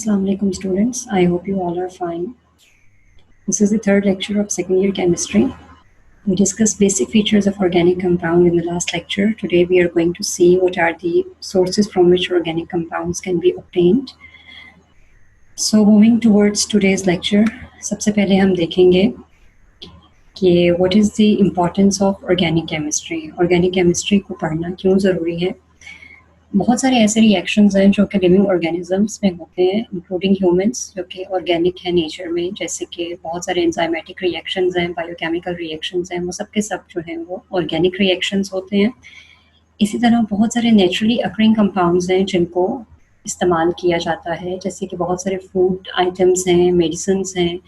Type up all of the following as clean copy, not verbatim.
Assalamu alaikum students. I hope you all are fine. This is the third lecture of second year chemistry. We discussed basic features of organic compound in the last lecture. Today we are going to see what are the sources from which organic compounds can be obtained. So moving towards today's lecture, सबसे पहले हम देखेंगे कि what is the importance of organic chemistry. Organic chemistry को पढ़ना क्यों ज़रूरी है. बहुत सारे ऐसे रिएक्शंस हैं जो कि लिविंग ऑर्गेनिजम्स में होते हैं, इंक्लूडिंग ह्यूमंस, जो कि ऑर्गेनिक है नेचर में, जैसे कि बहुत सारे एंजाइमेटिक रिएक्शंस हैं, बायोकेमिकल रिएक्शंस हैं, वो सब के सब जो हैं वो ऑर्गेनिक रिएक्शंस होते हैं. इसी तरह बहुत सारे नेचुरली अकरिंग कंपाउंड्स हैं जिनको इस्तेमाल किया जाता है, जैसे कि बहुत सारे फूड आइटम्स हैं, मेडिसिन्स हैं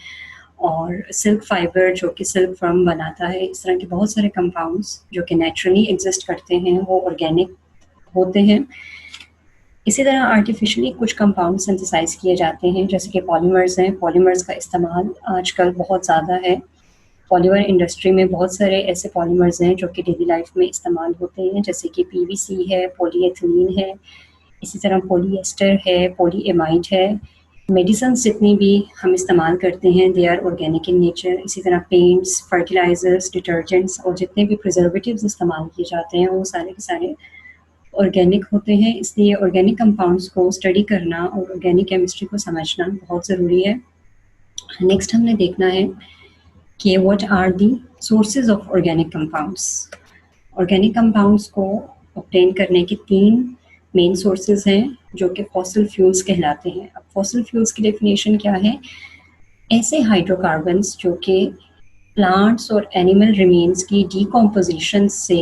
और सिल्क फाइबर जो कि सिल्क फर्म बनाता है. इस तरह के बहुत सारे कंपाउंड्स जो कि नेचुरली एग्जिस्ट करते हैं वो ऑर्गेनिक होते हैं. इसी तरह आर्टिफिशियली कुछ कंपाउंड सिंथेसाइज किए जाते हैं, जैसे कि पॉलीमर्स हैं. पॉलीमर्स का इस्तेमाल आजकल बहुत ज़्यादा है. पॉलीमर इंडस्ट्री में बहुत सारे ऐसे पॉलीमर्स हैं जो कि डेली लाइफ में इस्तेमाल होते हैं, जैसे कि पीवीसी है, पॉलीएथिलीन है, इसी तरह पॉलीएस्टर है, पॉलीएमाइड है. मेडिसिन जितनी भी हम इस्तेमाल करते हैं they are organic in nature. इसी तरह पेंट्स, फर्टिलाइजर्स, डिटर्जेंट्स और जितने भी प्रिजर्वेटिव्स इस्तेमाल किए जाते हैं वो सारे के सारे ऑर्गेनिक होते हैं. इसलिए ऑर्गेनिक कंपाउंड्स को स्टडी करना और ऑर्गेनिक केमिस्ट्री को समझना बहुत ज़रूरी है. नेक्स्ट हमने देखना है कि what are the sources of organic compounds. Organic compounds को ऑब्टेन करने की 3 मेन सोर्सेज हैं जो कि फॉसिल फ्यूल्स कहलाते हैं. अब फॉसिल फ्यूल्स की डेफिनेशन क्या है? ऐसे हाइड्रोकार्बन्स जो कि प्लांट्स और एनिमल रिमेन्स की डीकम्पोजिशन से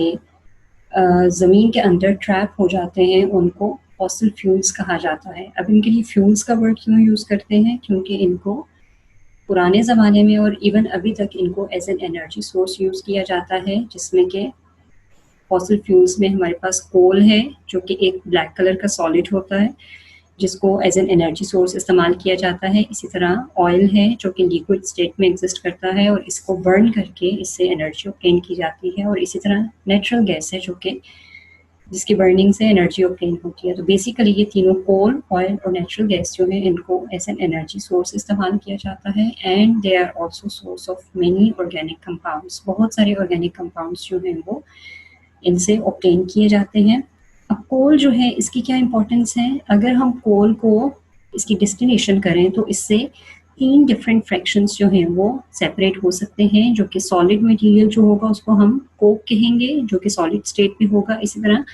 ज़मीन के अंदर ट्रैप हो जाते हैं, उनको फॉसिल फ्यूल्स कहा जाता है. अब इनके लिए फ्यूल्स का वर्ड क्यों यूज़ करते हैं? क्योंकि इनको पुराने ज़माने में और इवन अभी तक इनको as an energy source use किया जाता है, जिसमें कि फॉसिल फ्यूल्स में हमारे पास कोल है जो कि एक ब्लैक कलर का सॉलिड होता है जिसको एज एन एनर्जी सोर्स इस्तेमाल किया जाता है. इसी तरह ऑयल है जो कि लिक्विड स्टेट में एग्जिस्ट करता है और इसको बर्न करके इससे एनर्जी ऑब्टेन की जाती है. और इसी तरह नेचुरल गैस है जो कि जिसकी बर्निंग से एनर्जी ऑब्टेन होती है. तो बेसिकली ये तीनों कोल, ऑयल और नेचुरल गैस जो है इनको एज एन एनर्जी सोर्स इस्तेमाल किया जाता है. And they are also source of many organic compounds. बहुत सारे ऑर्गेनिक कंपाउंड्स जो हैं वो इनसे ऑब्टेन किए जाते हैं. अब कोल जो है इसकी क्या इंपॉर्टेंस है? अगर हम कोल को इसकी डिस्टिलेशन करें तो इससे 3 डिफरेंट फ्रैक्शंस जो हैं वो सेपरेट हो सकते हैं, जो कि सॉलिड मटेरियल जो होगा उसको हम कोक कहेंगे जो कि सॉलिड स्टेट में होगा. इसी तरह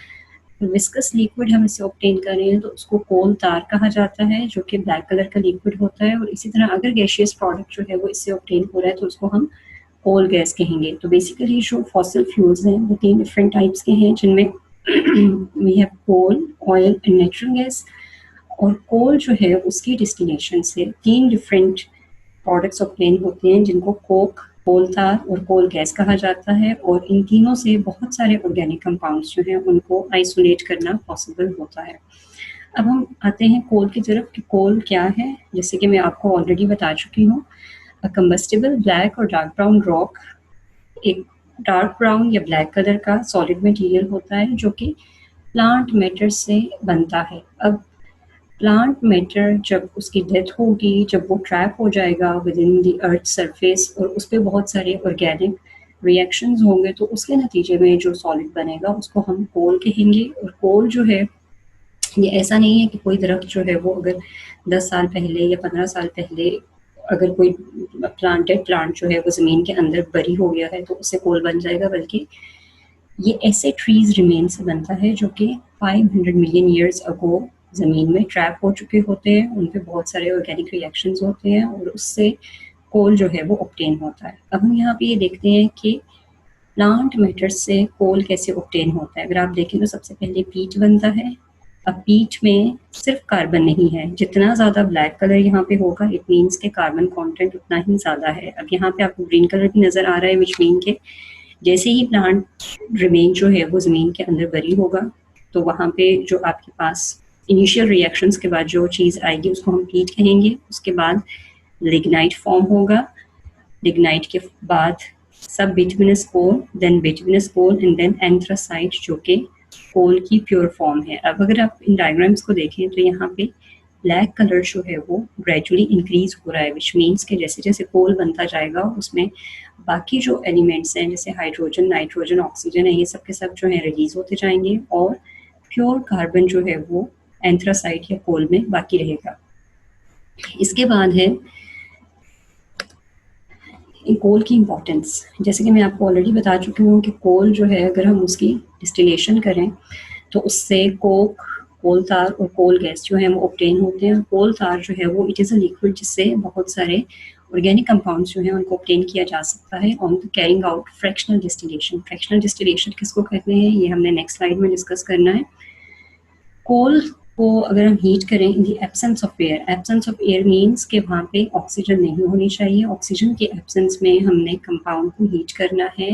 विस्कस लिक्विड हम इससे ऑब्टेन कर रहे हैं तो उसको कोल तार कहा जाता है जो कि ब्लैक कलर का लिक्विड होता है. और इसी तरह अगर गैशियस प्रोडक्ट जो है वो इससे ऑब्टेन हो रहा है तो उसको हम कोल गैस कहेंगे. तो बेसिकली जो फॉसिल फ्यूल्स हैं वो 3 डिफरेंट टाइप्स के हैं, जिनमें we have coal, oil and natural gas. और कोल जो है उसकी डिस्टिलेशन से 3 डिफरेंट प्रोडक्ट्स ऑब्टेन होते हैं जिनको कोक, कोल तार और कोल गैस कहा जाता है. और इन तीनों से बहुत सारे ऑर्गेनिक कंपाउंड्स जो हैं उनको आइसोलेट करना पॉसिबल होता है. अब हम आते हैं कोल की तरफ कि कोल क्या है. जैसे कि मैं आपको ऑलरेडी बता चुकी हूँ, अ कंबस्टिबल ब्लैक और डार्क ब्राउन रॉक एक डार्क ब्राउन या ब्लैक कलर का सॉलिड मटेरियल होता है जो कि प्लांट मैटर से बनता है. अब प्लांट मैटर जब उसकी डेथ होगी, जब वो ट्रैप हो जाएगा with in the earth surface और उस पर बहुत सारे ऑर्गेनिक रिएक्शंस होंगे, तो उसके नतीजे में जो सॉलिड बनेगा उसको हम कोल कहेंगे. और कोल जो है ये ऐसा नहीं है कि कोई दरख्त जो है वो अगर 10 साल पहले या 15 साल पहले अगर कोई प्लांट जो है वो ज़मीन के अंदर बरी हो गया है तो उससे कोल बन जाएगा, बल्कि ये ऐसे ट्रीज रिमेन से बनता है जो कि 500 मिलियन ईयर्स अगो ज़मीन में ट्रैप हो चुके होते हैं. उन पे बहुत सारे ऑर्गेनिक रिएक्शंस होते हैं और उससे कोल जो है वो ऑब्टेन होता है. अब हम यहाँ पे ये देखते हैं कि प्लांट मैटर से कोल कैसे ऑब्टेन होता है. अगर आप देखें तो सबसे पहले पीट बनता है. अब पीट में सिर्फ कार्बन नहीं है, जितना ज़्यादा ब्लैक कलर यहाँ पे होगा इट मीन्स के कार्बन कंटेंट उतना ही ज़्यादा है. अब यहाँ पे आपको ग्रीन कलर भी नज़र आ रहा है, विच मीन के जैसे ही प्लांट रिमेन जो है वो ज़मीन के अंदर बरी होगा तो वहाँ पे जो आपके पास इनिशियल रिएक्शंस के बाद जो चीज़ आएगी उसको हम पीट कहेंगे. उसके बाद लिग्नाइट फॉर्म होगा. लिग्नाइट के बाद sub bituminous coal, then bituminous coal and then anthracite जो कि कोल की प्योर फॉर्म है. अब अगर आप इन डायग्राम्स को देखें तो यहाँ पे ब्लैक कलर जो है वो ग्रेजुअली इंक्रीज हो रहा है, विच मीन्स कि जैसे जैसे कोल बनता जाएगा उसमें बाकी जो एलिमेंट्स हैं जैसे हाइड्रोजन, नाइट्रोजन, ऑक्सीजन है, ये सब के सब जो है रिलीज होते जाएंगे और प्योर कार्बन जो है वो एंथ्रासाइट या कोल में बाकी रहेगा। इसके बाद है कोल की इम्पोर्टेंस। जैसे कि मैं आपको ऑलरेडी बता चुकी हूँ कि कोल जो है अगर हम उसकी डिस्टिलेशन करें तो उससे कोक, कोल तार और कोल गैस जो है वो ऑब्टेन होते हैं। कोल तार जो है वो इट इज़ अ लिक्विड जिससे बहुत सारे ऑर्गेनिक कंपाउंड्स जो हैं उनको ऑब्टेन किया जा सकता है on the carrying out fractional distillation. Fractional distillation किसको कहते हैं ये हमने नेक्स्ट स्लाइड में डिस्कस करना है। कोल को अगर हम हीट करें in the absence of air, absence of air means कि वहाँ पे ऑक्सीजन नहीं होनी चाहिए। ऑक्सीजन के एब्सेंस में हमने कंपाउंड को हीट करना है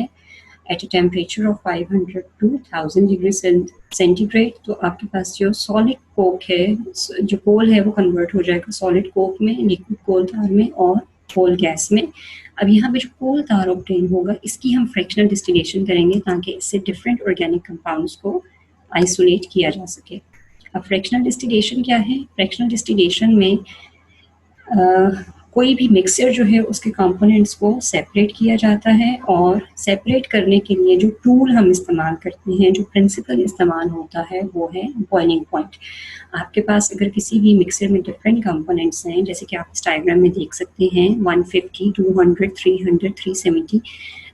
at a temperature of 500 to 1000 degree centigrade. तो आपके पास जो सॉलिड कोक है, जो कोल है वो कन्वर्ट हो जाएगा सॉलिड कोक में, लिक्विड कोल तार में और कोल गैस में। अब यहाँ पे जो कोल तार ऑब्टेन होगा इसकी हम फ्रैक्शनल डिस्टिलेशन करेंगे ताकि इससे डिफरेंट ऑर्गेनिक कंपाउंड्स को आइसोलेट किया जा सके। अब फ्रैक्शनल डिस्टिलेशन क्या है? फ्रैक्शनल डिस्टिलेशन में कोई भी मिक्सचर जो है उसके कंपोनेंट्स को सेपरेट किया जाता है और सेपरेट करने के लिए जो टूल हम इस्तेमाल करते हैं, जो प्रिंसिपल इस्तेमाल होता है वो है बॉइलिंग पॉइंट। आपके पास अगर किसी भी मिक्सचर में डिफरेंट कंपोनेंट्स हैं, जैसे कि आप इस डायग्राम में देख सकते हैं 150, 200, 300, 370,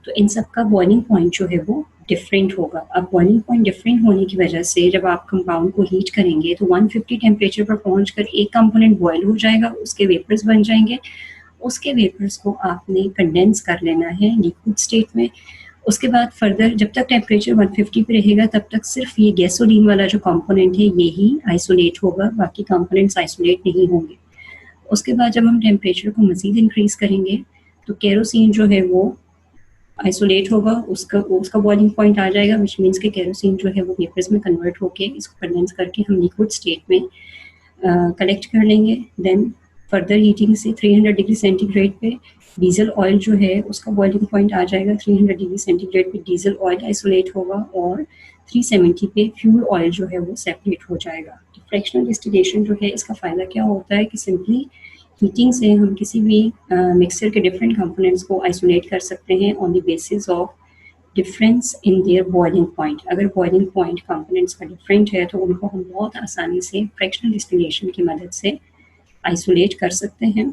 तो इन सब का बॉइलिंग पॉइंट जो है वो डिफरेंट होगा। अब बॉइलिंग पॉइंट डिफरेंट होने की वजह से जब आप कंपाउंड को हीट करेंगे तो 150 टेम्परेचर पर पहुंचकर एक कंपोनेंट बॉयल हो जाएगा, उसके वेपर्स बन जाएंगे। उसके वेपर्स को आपने कंडेंस कर लेना है लिक्विड स्टेट में। उसके बाद फर्दर जब तक टेम्परेचर 150 पे रहेगा तब तक सिर्फ ये गैसोलीन वाला जो कंपोनेंट है ये ही आइसोलेट होगा, बाकी कंपोनेंट्स आइसोलेट नहीं होंगे। उसके बाद जब हम टेम्परेचर को मज़ीद इंक्रीज करेंगे तो केरोसिन जो है वो आइसोलेट होगा, उसका बॉइलिंग पॉइंट आ जाएगा, विच मीन्स के केरोसिन जो है वो वेपर्स में कन्वर्ट होके इसको कंडेंस करके हम लिक्विड स्टेट में कलेक्ट कर लेंगे। देन फर्दर हीटिंग से 300 डिग्री सेंटीग्रेड पे डीजल ऑयल जो है उसका बॉइलिंग पॉइंट आ जाएगा। 300 डिग्री सेंटीग्रेड पे डीजल ऑयल आइसोलेट होगा और 370 पे फ्यूल ऑयल जो है वो सेपरेट हो जाएगा। तो फ्रैक्शनल डिस्टिलेशन जो है इसका फ़ायदा क्या होता है कि सिंपली हीटिंग से हम किसी भी मिक्सचर के डिफरेंट कंपोनेंट्स को आइसोलेट कर सकते हैं on the basis of difference in their boiling point. अगर बॉइलिंग पॉइंट कंपोनेंट्स का डिफरेंट है तो उनको हम बहुत आसानी से फ्रैक्शनल डिस्टिलेशन की मदद से आइसोलेट कर सकते हैं।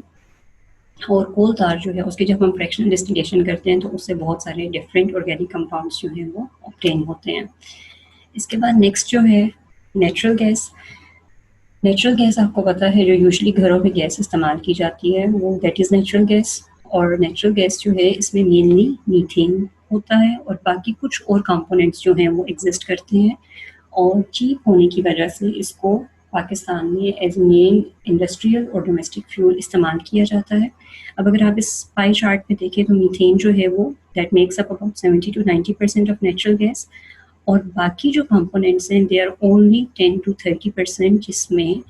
और कोल तार जो है उसके जब हम फ्रैक्शनल डिस्टिलेशन करते हैं तो उससे बहुत सारे डिफरेंट ऑर्गेनिक कंपाउंड्स जो हैं वो ऑब्टेन होते हैं। इसके बाद नेक्स्ट जो है नेचुरल गैस। नेचुरल गैस आपको पता है जो यूजुअली घरों में गैस इस्तेमाल की जाती है वो दैट इज़ नेचुरल गैस। और नेचुरल गैस जो है इसमें मेनली मीथेन होता है और बाकी कुछ और कंपोनेंट्स जो हैं वो एग्जिस्ट करते हैं और चीप होने की वजह से इसको पाकिस्तान में एज मेन इंडस्ट्रियल और डोमेस्टिक फ्यूल इस्तेमाल किया जाता है। अब अगर आप इस पाई चार्ट में देखें तो मीथेन जो है वो that makes up about 70 to 90% of natural gas और बाकी जो कंपोनेंट्स हैं दे आर ओनली 10 to 30%, जिसमें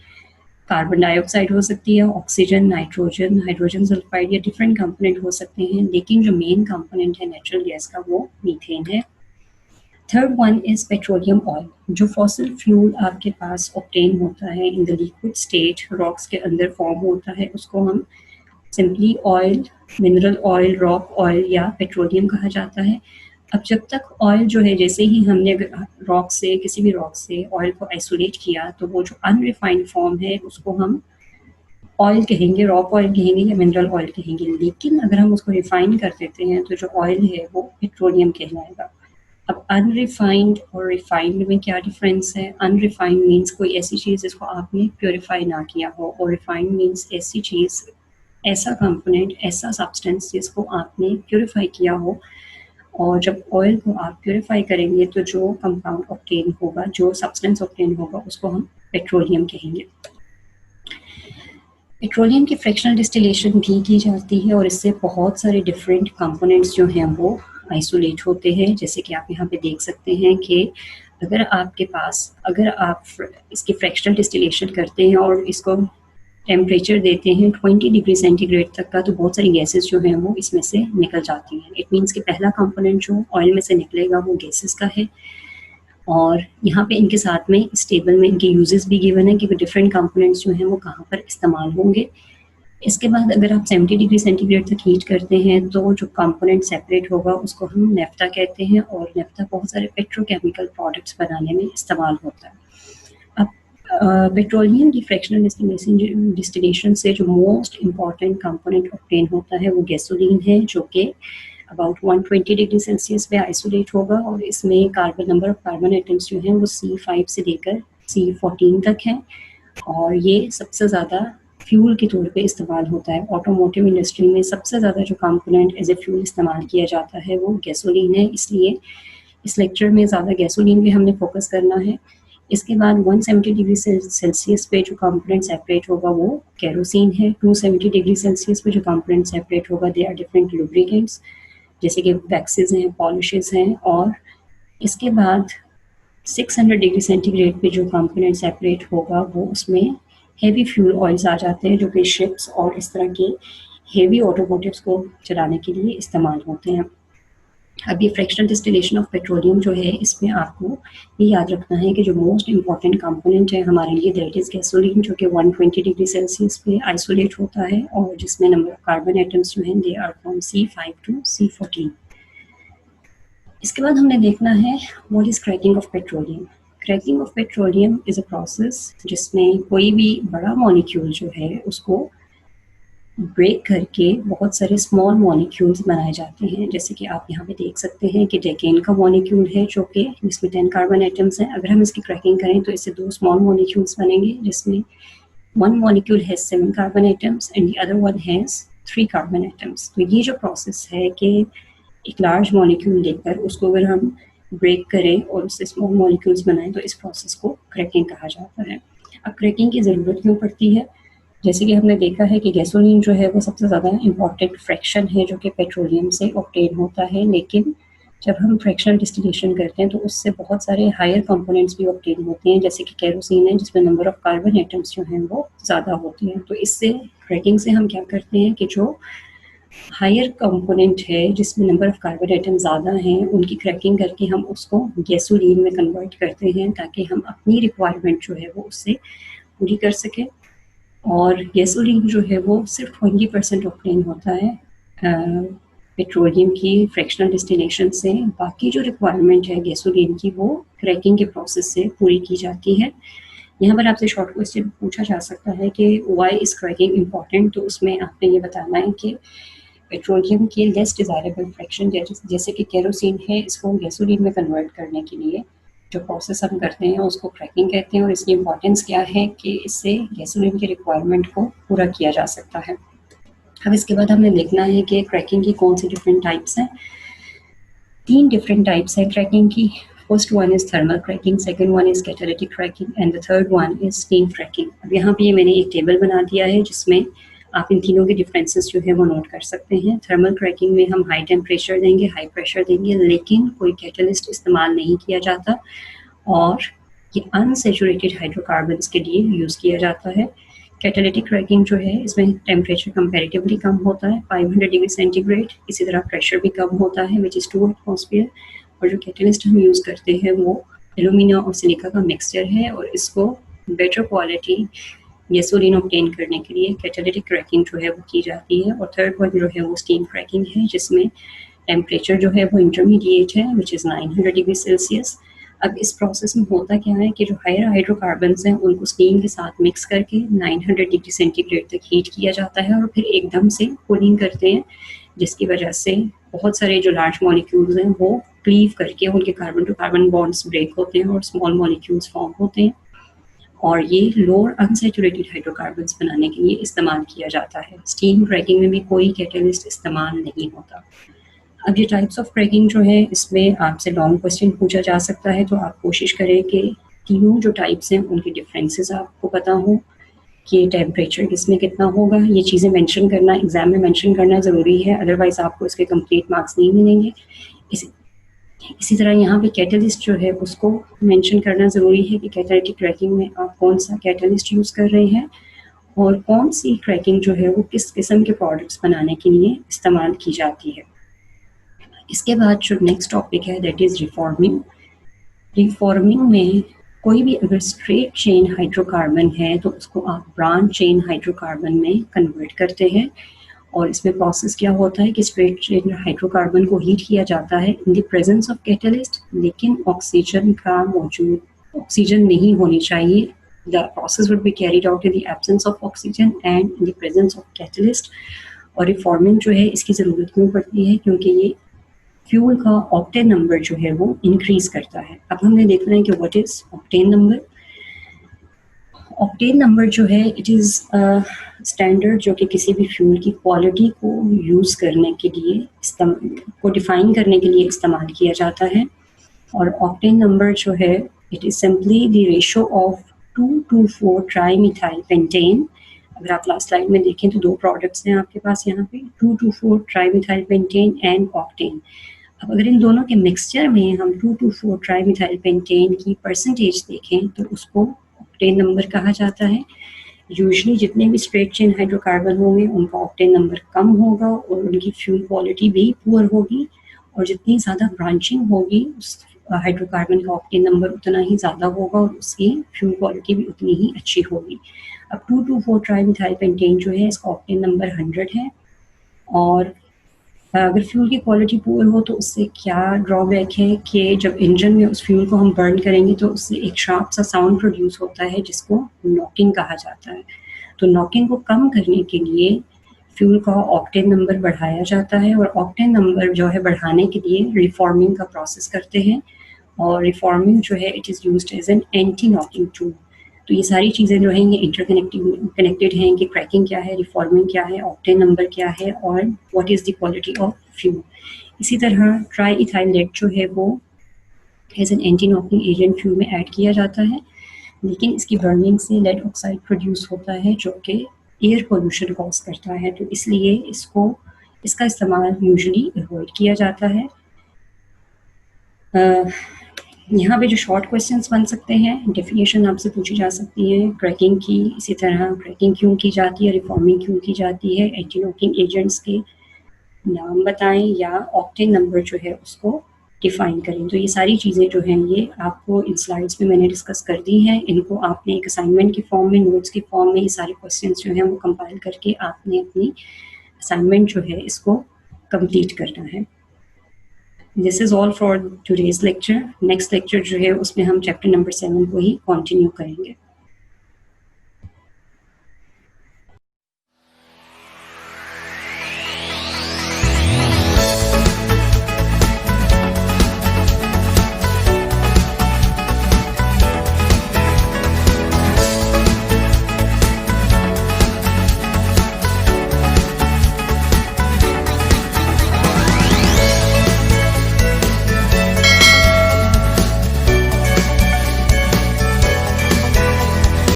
कार्बन डाइऑक्साइड हो सकती है, ऑक्सीजन, नाइट्रोजन, हाइड्रोजन सल्फाइड या डिफरेंट कंपोनेंट हो सकते हैं, लेकिन जो मेन कंपोनेंट है नेचुरल गैस का वो मीथेन है। Third one is petroleum oil. जो फॉसिल फ्यूल आपके पास ऑब्टेन होता है in the liquid state, rocks के अंदर फॉर्म होता है, उसको हम simply oil, mineral oil, rock oil या पेट्रोलियम कहा जाता है। अब जब तक ऑयल जो है, जैसे ही हमने रॉक से, किसी भी रॉक से ऑयल को आइसोलेट किया तो वो जो अनरिफाइंड फॉर्म है उसको हम ऑयल कहेंगे, रॉक ऑयल कहेंगे या मिनरल ऑयल कहेंगे। लेकिन अगर हम उसको रिफाइन कर देते हैं तो जो ऑयल है वो पेट्रोलियम कहलाएगा। अब अनरिफाइंड और रिफाइंड में क्या डिफरेंस है? अनरिफाइंड मीन्स कोई ऐसी चीज़ जिसको आपने प्योरीफाई ना किया हो, और रिफाइंड मीन्स ऐसी चीज़, ऐसा कंपोनेंट, ऐसा सब्सटेंस जिसको आपने प्योरीफाई किया हो। और जब ऑयल को आप प्योरीफाई करेंगे तो जो कंपाउंड ऑब्टेन होगा, जो सब्सटेंस ऑब्टेन होगा, उसको हम पेट्रोलियम कहेंगे। पेट्रोलियम की फ्रैक्शनल डिस्टिलेशन भी की जाती है और इससे बहुत सारे डिफरेंट कंपोनेंट्स जो हैं वो आइसोलेट होते हैं। जैसे कि आप यहाँ पे देख सकते हैं कि अगर आप इसकी फ्रैक्शनल डिस्टिलेशन करते हैं और इसको टेम्परेचर देते हैं 20 डिग्री सेंटीग्रेड तक का, तो बहुत सारी गैसेस जो हैं वो इसमें से निकल जाती हैं। इट मीन्स कि पहला कंपोनेंट जो ऑयल में से निकलेगा वो गैसेस का है। और यहाँ पे इनके साथ में इस टेबल में इनके यूजेस भी गिवन है कि डिफरेंट कंपोनेंट्स जो हैं वो कहाँ पर इस्तेमाल होंगे। इसके बाद अगर आप 70 डिग्री सेंटीग्रेड तक हीट करते हैं तो जो कंपोनेंट सेपरेट होगा उसको हम नेफ्ता कहते हैं, और नेफ्ता बहुत सारे पेट्रोकेमिकल प्रोडक्ट्स बनाने में इस्तेमाल होता है। अब पेट्रोलियम की फ्रैक्शनल डिस्टिलेशन से जो मोस्ट इम्पॉर्टेंट कंपोनेंट ऑब्टेन होता है वो गैसोलीन है, जो कि अबाउट 120 डिग्री सेल्सियस पे आइसोलेट होगा, और इसमें नंबर ऑफ कार्बन एटम्स जो हैं वो C5 से लेकर C14 तक हैं, और ये सबसे ज़्यादा फ्यूल के तौर पे इस्तेमाल होता है। ऑटोमोटिव इंडस्ट्री में सबसे ज़्यादा जो कंपोनेंट एज ए फ्यूल इस्तेमाल किया जाता है वो गैसोलीन है, इसलिए इस लेक्चर में ज़्यादा गैसोलीन पे हमने फोकस करना है। इसके बाद 170 डिग्री सेल्सियस पे जो कंपोनेंट सेपरेट होगा वो केरोसिन है। 270 डिग्री सेल्सियस पे जो कंपोनेंट सेपरेट होगा दे आर डिफरेंट लुब्रिकेंट्स, जैसे कि वैक्सेस हैं, पॉलिशेस हैं। और इसके बाद 600 डिग्री सेंटीग्रेड पे जो कंपोनेंट सेपरेट होगा वो उसमें हेवी फ्यूल ऑयल्स आ जाते हैं, जो कि शिप्स और इस तरह के हेवी ऑटोमोटिव्स को चलाने के लिए इस्तेमाल होते हैं। अब ये फ्रैक्शनल डिस्टिलेशन ऑफ पेट्रोलियम जो है, इसमें आपको ये याद रखना है कि जो मोस्ट इम्पॉर्टेंट कंपोनेंट है हमारे लिए दैट इज़ गैसोलीन, जो कि 120 डिग्री सेल्सियस पे आइसोलेट होता है, और जिसमें नंबर ऑफ कार्बन एटम्स जो हैं they are from C5 to C14। इसके बाद हमने देखना है what is cracking of petroleum. Cracking of petroleum is a process जिसमें कोई भी बड़ा मॉलिक्यूल जो है उसको ब्रेक करके बहुत सारे स्मॉल मॉलिक्यूल्स बनाए जाते हैं, जैसे कि आप यहाँ पे देख सकते हैं कि डेकेन का मॉलिक्यूल है जो कि जिसमें 10 कार्बन एटम्स हैं। अगर हम इसकी क्रैकिंग करें तो इससे 2 स्मॉल मॉलिक्यूल्स बनेंगे, जिसमें one molecule has 7 carbon atoms and the other one has 3 carbon atoms। तो ये जो प्रोसेस है कि एक लार्ज मॉलिक्यूल लेकर उसको अगर हम ब्रेक करें और उससे स्मॉल मॉलिक्यूल्स बनाएं तो इस प्रोसेस को क्रैकिंग कहा जाता है। अब क्रैकिंग की ज़रूरत क्यों पड़ती है? जैसे कि हमने देखा है कि गैसोलीन जो है वो सबसे ज़्यादा इम्पॉर्टेंट फ्रैक्शन है जो कि पेट्रोलियम से ऑब्टेन होता है, लेकिन जब हम फ्रैक्शनल डिस्टिलेशन करते हैं तो उससे बहुत सारे हायर कंपोनेंट्स भी ऑब्टेन होते हैं, जैसे कि केरोसिन है जिसमें नंबर ऑफ कार्बन एटम्स जो हैं वो ज़्यादा होते हैं। तो इससे क्रैकिंग से हम क्या करते हैं कि जो हायर कंपोनेंट है जिसमें नंबर ऑफ कार्बन एटम ज़्यादा हैं उनकी क्रैकिंग करके हम उसको गैसोलीन में कन्वर्ट करते हैं, ताकि हम अपनी रिक्वायरमेंट जो है वो उससे पूरी कर सकें। और गैसोलीन जो है वो सिर्फ 20% ऑब्टेन होता है पेट्रोलियम की फ्रैक्शनल डिस्टिलेशन से। बाकी जो रिक्वायरमेंट है गैसोलीन की वो क्रैकिंग के प्रोसेस से पूरी की जाती है। यहाँ पर आपसे शॉर्ट क्वेश्चन पूछा जा सकता है कि वाई इज़ क्रैकिंग इम्पॉर्टेंट, तो उसमें आपने ये बताना है कि पेट्रोलियम के लेस डिज़ायरेबल फ्रैक्शन जैसे कि केरोसिन है, इसको गैसोलीन में कन्वर्ट करने के लिए जो प्रोसेस हम करते हैं उसको क्रैकिंग कहते हैं, और इसकी इम्पॉर्टेंस क्या है कि इससे गैसोलीन की रिक्वायरमेंट को पूरा किया जा सकता है। अब इसके बाद हमने देखना है कि क्रैकिंग की कौन सी डिफरेंट टाइप्स हैं। 3 डिफरेंट टाइप्स हैं क्रैकिंग की। First one is thermal cracking, second one is catalytic cracking and the third one is steam cracking. अब यहाँ पे मैंने एक टेबल बना दिया है जिसमें आप इन तीनों के डिफरेंसेस जो है वो नोट कर सकते हैं। थर्मल क्रैकिंग में हम हाई टेम्परेचर देंगे, हाई प्रेशर देंगे, लेकिन कोई कैटलिस्ट इस्तेमाल नहीं किया जाता, और ये अनसैचुरेटेड हाइड्रोकार्बन्स के लिए यूज़ किया जाता है। कैटालिटिक क्रैकिंग जो है इसमें टेम्परेचर कंपैरेटिवली कम होता है, 500 डिग्री सेंटीग्रेड। इसी तरह प्रेशर भी कम होता है विच इज़ 2 एटमॉस्फेयर। और जो कैटलिस्ट हम यूज़ करते हैं वो एल्यूमिनियम और सिलिका का मिक्सचर है, और इसको बेटर क्वालिटी गैसोलीन ऑब्टेन करने के लिए कैटालिटिक क्रैकिंग जो है वो की जाती है। और थर्ड वन जो है वो स्टीम क्रैकिंग है, जिसमें टेम्परेचर जो है वो इंटरमीडिएट है विच इज़ 900 डिग्री सेल्सियस। अब इस प्रोसेस में होता क्या है कि जो हायर हाइड्रोकार्बन्स हैं उनको स्टीम के साथ मिक्स करके 900 डिग्री सेंटीग्रेड तक हीट किया जाता है, और फिर एकदम से कूलिंग करते हैं, जिसकी वजह से बहुत सारे जो लार्ज मॉलिक्यूल्स हैं वो क्लीव करके उनके carbon to carbon bonds break होते हैं और स्मॉल मॉलिक्यूल्स फॉर्म होते हैं, और ये लोअर अनसैचुरेटेड हाइड्रोकार्बन्स बनाने के लिए इस्तेमाल किया जाता है। स्टीम क्रैकिंग में भी कोई कैटलिस्ट इस्तेमाल नहीं होता। अब ये टाइप्स ऑफ क्रैकिंग जो है इसमें आपसे लॉन्ग क्वेश्चन पूछा जा सकता है, तो आप कोशिश करें कि तीनों जो टाइप्स हैं उनके डिफरेंसेस आपको पता हो, कि टेम्परेचर किसमें कितना होगा। ये चीज़ें मेंशन करना, एग्जाम में मेंशन करना ज़रूरी है, अदरवाइज़ आपको इसके कंप्लीट मार्क्स नहीं मिलेंगे। इसी तरह यहाँ पे कैटलिस्ट जो है उसको मेंशन करना ज़रूरी है कि कैटालिटिक क्रैकिंग में आप कौन सा कैटलिस्ट यूज़ कर रहे हैं, और कौन सी क्रैकिंग जो है वो किस किस्म के प्रोडक्ट्स बनाने के लिए इस्तेमाल की जाती है। इसके बाद जो नेक्स्ट टॉपिक है दैट इज़ रिफॉर्मिंग। रिफॉर्मिंग में कोई भी अगर स्ट्रेट चेन हाइड्रोकार्बन है तो उसको आप ब्रांच चेन हाइड्रोकार्बन में कन्वर्ट करते हैं। और इसमें प्रोसेस क्या होता है कि स्ट्रेट चेन हाइड्रोकार्बन को हीट किया जाता है in the presence of catalyst, लेकिन ऑक्सीजन नहीं होनी चाहिए। The process would be carried out in the absence of oxygen and in the presence of catalyst. और रिफॉर्मिंग जो है इसकी ज़रूरत क्यों पड़ती है, क्योंकि ये फ्यूल का ऑक्टेन नंबर जो है वो इंक्रीज करता है। अब हमने देखना है कि what is octane number. Octane number जो है इट इज़ स्टैंडर्ड जो कि किसी भी फ्यूल की क्वालिटी को यूज़ करने के लिए को डिफाइन करने के लिए इस्तेमाल किया जाता है। और ऑक्टेन नंबर जो है it is simply the ratio of 2,2,4 trimethyl pentane. अगर आप लास्ट स्लाइड में देखें तो दो प्रोडक्ट्स हैं आपके पास यहाँ पे, 2,2,4 ट्राईमिथाइल पेंटेन एंड ऑक्टेन। अब अगर इन दोनों के मिक्सचर में हम 2,2,4 ट्राईमिथाइल पेंटेन की परसेंटेज देखें तो उसको ऑक्टेन नंबर कहा जाता है। यूजुअली जितने भी स्ट्रेट चेन हाइड्रोकार्बन होंगे उनका ऑक्टेन नंबर कम होगा और उनकी फ्यूल क्वालिटी भी पुअर होगी, और जितनी ज़्यादा ब्रांचिंग होगी उस हाइड्रोकार्बन का ऑक्टेन नंबर उतना ही ज़्यादा होगा और उसकी फ्यूल क्वालिटी भी उतनी ही अच्छी होगी। अब 2,2,4 ट्राईमिथाइल पेंटेन जो है इसका ऑक्टेन नंबर 100 है, और अगर फ्यूल की क्वालिटी पुअर हो तो उससे क्या ड्रॉबैक है कि जब इंजन में उस फ्यूल को हम बर्न करेंगे तो उससे एक शार्प सा साउंड प्रोड्यूस होता है जिसको नॉकिंग कहा जाता है। तो नॉकिंग को कम करने के लिए फ्यूल का ऑक्टेन नंबर बढ़ाया जाता है, और ऑक्टेन नंबर जो है बढ़ाने के लिए रिफॉर्मिंग का प्रोसेस करते हैं। और रिफॉर्मिंग जो है it is used as an anti knocking tool. तो ये सारी चीज़ें जो हैं ये कनेक्टेड हैं कि क्रैकिंग क्या है, रिफॉर्मिंग क्या है, ऑक्टेन नंबर क्या है, और what is the quality of fuel. इसी तरह ट्राई इथाइल लेड जो है वो as an anti knocking agent fuel में ऐड किया जाता है, लेकिन इसकी बर्निंग से लेड ऑक्साइड प्रोड्यूस होता है जो कि एयर पोल्यूशन कॉज करता है, तो इसलिए इसका इस्तेमाल यूजुअली अवॉइड किया जाता है। यहाँ पे जो शॉर्ट क्वेश्चंस बन सकते हैं, डेफिनेशन आपसे पूछी जा सकती है क्रैकिंग की। इसी तरह क्रैकिंग क्यों की जाती है, रिफॉर्मिंग क्यों की जाती है, एंटी नॉकिंग एजेंट्स के नाम बताएं, या ऑक्टेन नंबर जो है उसको डिफाइन करें। तो ये सारी चीज़ें जो हैं ये आपको इन स्लाइड्स में मैंने डिस्कस कर दी हैं। इनको आपने एक असाइनमेंट के फॉर्म में, नोट्स के फॉर्म में ये सारे क्वेश्चंस जो हैं वो कंपाइल करके आपने अपनी असाइनमेंट जो है इसको कंप्लीट करना है। This is all for today's lecture. Next lecture जो है उसमें हम चैप्टर नंबर 7 को ही कंटिन्यू करेंगे।